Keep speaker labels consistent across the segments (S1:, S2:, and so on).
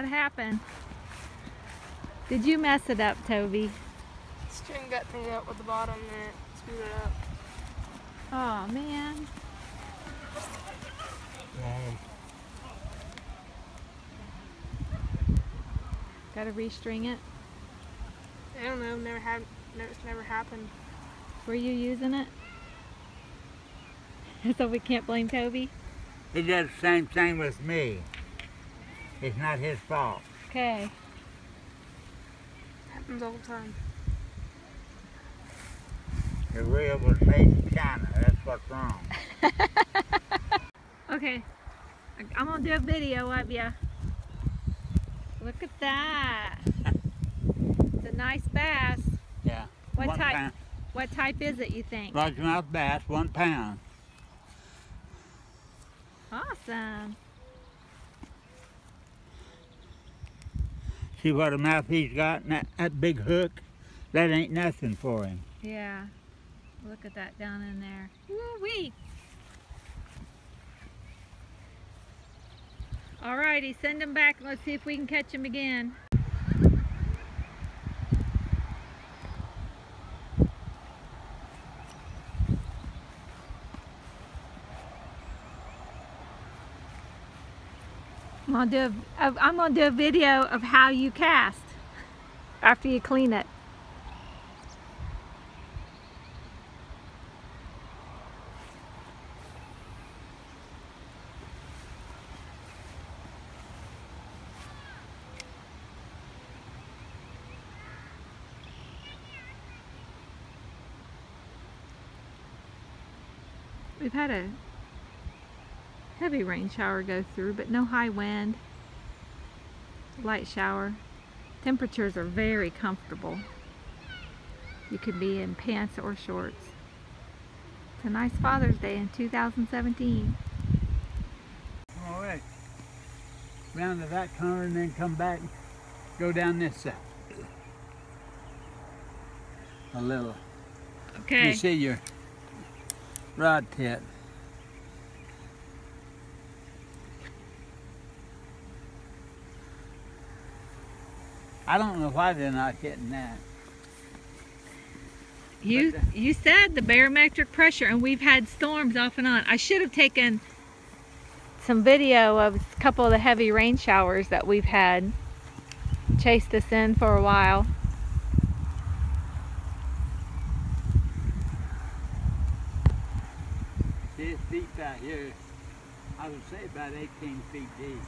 S1: What happened? Did you mess it up, Toby?
S2: String got things up with the bottom and it screwed it up.
S1: Oh man.
S3: Yay.
S1: Gotta restring it.
S2: I don't know, it's never happened.
S1: Were you using it? So we can't blame Toby?
S3: He does the same thing with me. It's not his fault.
S1: Okay.
S2: Happens all the time.
S3: The reel was made in China. That's what's wrong.
S1: Okay. I'm gonna do a video of you. Look at that. It's a nice bass.
S3: Yeah.
S1: What
S3: One
S1: type?
S3: pound.
S1: What type is it, you think?
S3: Largemouth bass, 1 pound.
S1: Awesome.
S3: See what a mouth he's got and that big hook? That ain't nothing for him.
S1: Yeah. Look at that down in there. Woo-wee. Alrighty, send him back. Let's see if we can catch him again. I'm gonna do a video of how you cast after you clean it. We've had a heavy rain shower go through, but no high wind. Light shower. Temperatures are very comfortable. You could be in pants or shorts. It's a nice Father's Day in 2017.
S3: All right. Round to that corner and then come back, go down this side. A little.
S1: Okay.
S3: You see your rod tip. I don't know why they're not hitting that.
S1: You said the barometric pressure, and we've had storms off and on. I should have taken some video of a couple of the heavy rain showers that we've had. Chased us in for a while.
S3: See, it's deep out here. I would say about 18 feet deep.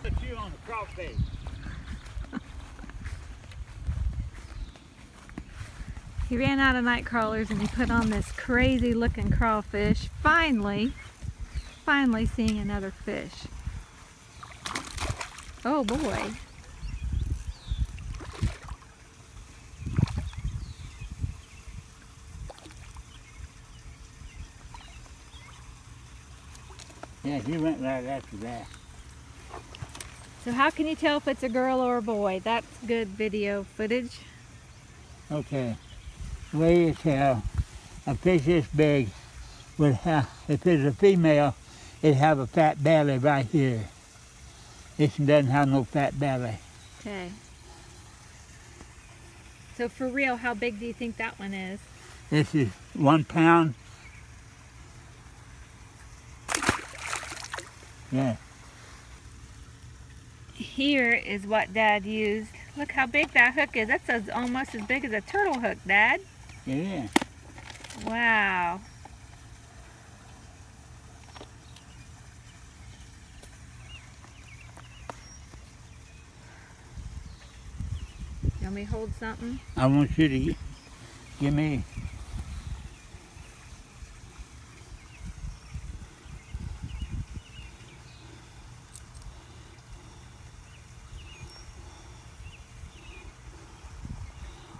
S3: Put you on the crawfish.
S1: He ran out of night crawlers and he put on this crazy looking crawfish. Finally seeing another fish. Oh boy.
S3: Yeah, he went right after that.
S1: So how can you tell if it's a girl or a boy? That's good video footage.
S3: Okay. The way you tell, a fish this big would have, if it's a female, it'd have a fat belly right here. This one doesn't have no fat belly.
S1: Okay. So for real, how big do you think that one is?
S3: This is 1 pound. Yeah.
S1: Here is what Dad used. Look how big that hook is. That's almost as big as a turtle hook, Dad.
S3: Yeah.
S1: Wow. You want me to hold something?
S3: I want you to give me.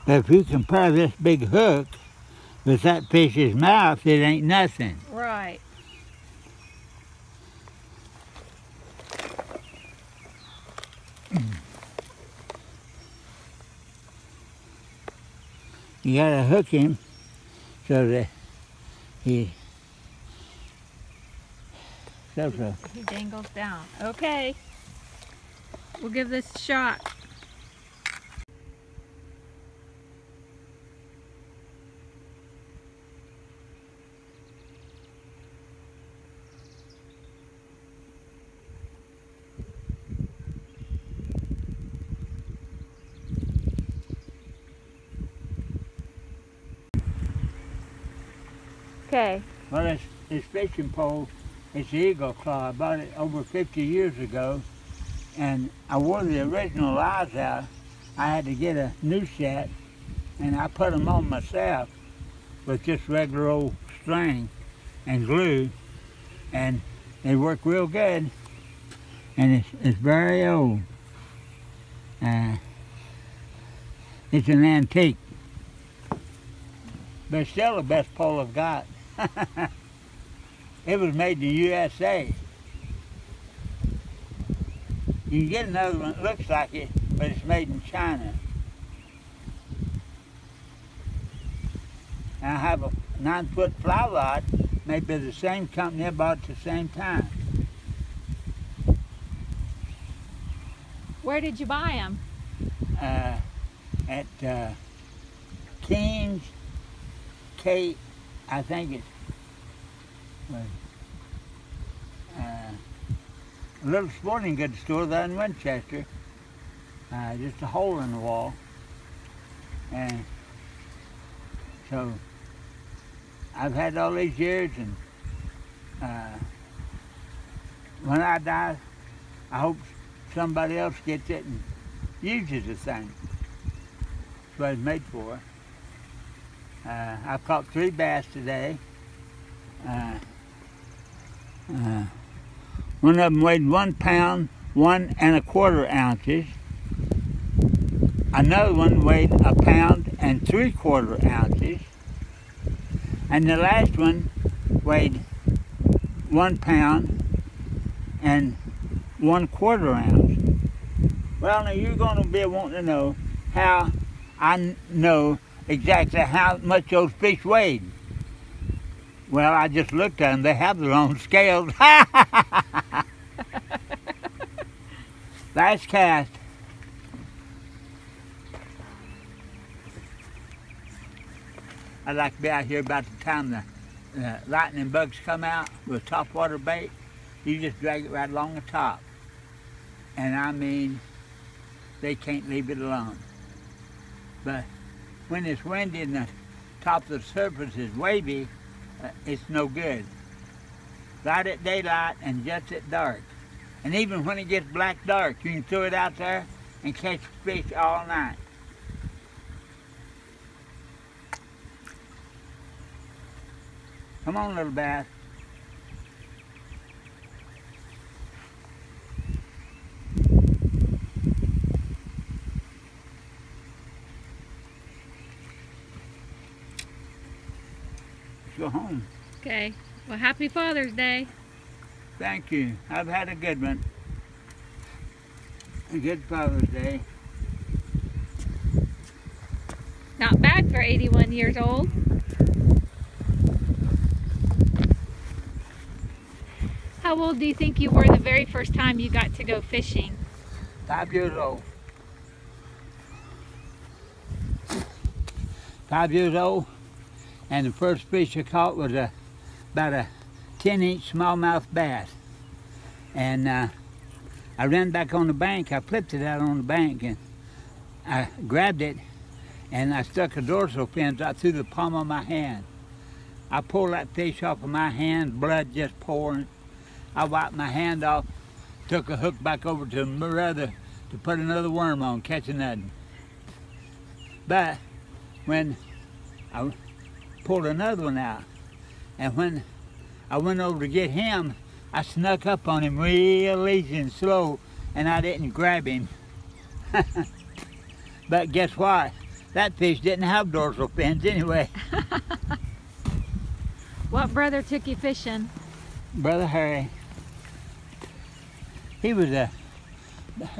S3: But if you compare this big hook with that fish's mouth, it ain't nothing.
S1: Right.
S3: You gotta hook him so that he So.
S1: He dangles down. Okay. We'll give this a shot. Okay.
S3: Well, this fishing pole, it's the Eagle Claw. I bought it over 50 years ago, and I wore the original eyes out. I had to get a new set, and I put them on myself with just regular old string and glue, and they work real good. And it's very old. It's an antique, but it's still the best pole I've got. It was made in the USA. You can get another one that looks like it, but it's made in China. And I have a 9-foot fly rod made by the same company I bought at the same time.
S1: Where did you buy them?
S3: At Keen's, I think it's a little sporting goods store there in Winchester. Just a hole in the wall. And so I've had all these years, and when I die, I hope somebody else gets it and uses the thing. That's what it's made for. I've caught 3 bass today. One of them weighed 1 pound, 1 1/4 ounces. Another one weighed 1 pound and 3/4 ounces. And the last one weighed 1 pound and 1/4 ounce. Well, now you're going to be wanting to know how I know exactly how much those fish weighed. Well, I just looked at them. They have their own scales. Last cast. I'd like to be out here about the time the lightning bugs come out with topwater bait. You just drag it right along the top. And I mean, they can't leave it alone. But when it's windy and the top of the surface is wavy, it's no good. Right at daylight and just at dark. And even when it gets black dark, you can throw it out there and catch fish all night. Come on, little bass. Go home.
S1: Okay. Well, happy Father's Day.
S3: Thank you. I've had a good one. A good Father's Day.
S1: Not bad for 81 years old. How old do you think you were the very first time you got to go fishing?
S3: 5 years old. 5 years old. And the first fish I caught was about a 10-inch smallmouth bass. And I ran back on the bank. I flipped it out on the bank, and I grabbed it, and I stuck a dorsal fin right through the palm of my hand. I pulled that fish off of my hand, blood just pouring. I wiped my hand off, took a hook back over to my brother to put another worm on, catching nothing. But when I pulled another one out, and when I went over to get him, I snuck up on him real easy and slow, and I didn't grab him. But guess what? That fish didn't have dorsal fins anyway.
S1: What brother took you fishing?
S3: Brother Harry.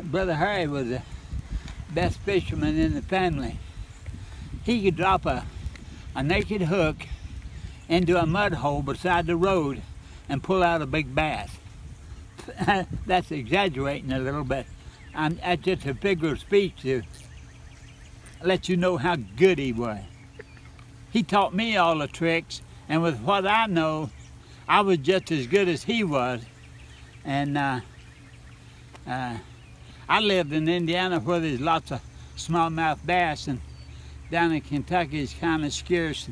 S3: Brother Harry was the best fisherman in the family. He could drop a naked hook into a mud hole beside the road and pull out a big bass. That's exaggerating a little bit. That's just a figure of speech to let you know how good he was. He taught me all the tricks, and with what I know, I was just as good as he was. And I lived in Indiana where there's lots of smallmouth bass, and down in Kentucky it's kind of scarce.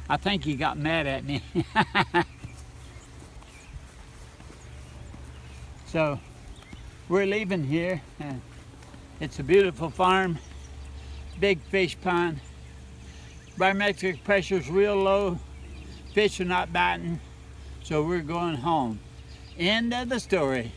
S3: I think he got mad at me. So we're leaving here. It's a beautiful farm, big fish pond. Barometric pressure's real low, fish are not biting, so we're going home. End of the story.